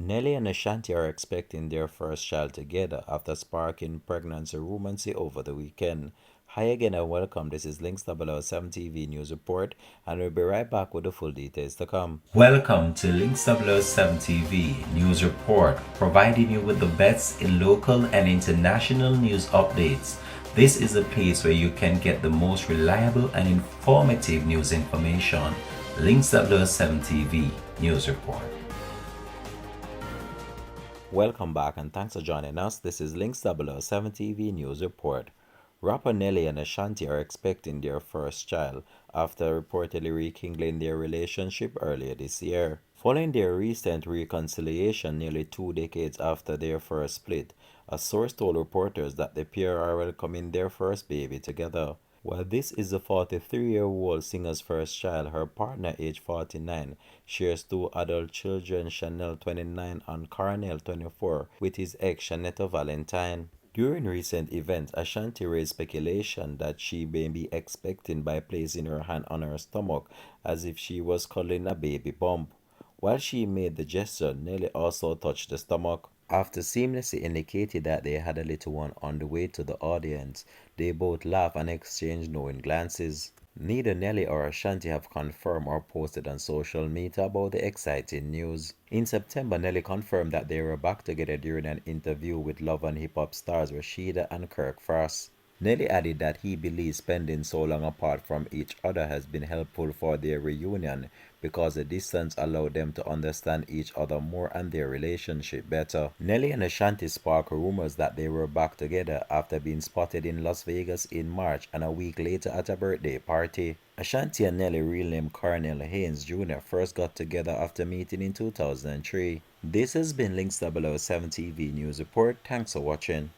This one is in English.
Nelly and Ashanti are expecting their first child together after sparking pregnancy rumors over the weekend. Hi again and welcome. This is Links 007 TV News Report, and we'll be right back with the full details to come. Welcome to Links 007 TV News Report, providing you with the best in local and international news updates. This is a place where you can get the most reliable and informative news information. Links 007 TV News Report. Welcome back and thanks for joining us. This is Links 007 TV News Report. Rapper Nelly and Ashanti are expecting their first child after reportedly rekindling their relationship earlier this year. Following their recent reconciliation nearly 2 decades after their first split, a source told reporters that the pair are welcoming their first baby together. While this is the 43-year-old singer's first child, her partner, aged 49, shares two adult children, Chanel 29 and Carnell 24, with his ex, Shanetta Valentine. During recent events, Ashanti raised speculation that she may be expecting by placing her hand on her stomach as if she was cuddling a baby bump. While she made the gesture, Nelly also touched the stomach. After seamlessly indicating that they had a little one on the way to the audience, they both laughed and exchanged knowing glances. Neither Nelly or Ashanti have confirmed or posted on social media about the exciting news. In September, Nelly confirmed that they were back together during an interview with Love and Hip Hop stars Rashida and Kirk Frost. Nelly added that he believes spending so long apart from each other has been helpful for their reunion because the distance allowed them to understand each other more and their relationship better. Nelly and Ashanti sparked rumors that they were back together after being spotted in Las Vegas in March and a week later at a birthday party. Ashanti and Nelly, real name Carnell Haynes Jr., first got together after meeting in 2003. This has been Links 007 TV News Report. Thanks for watching.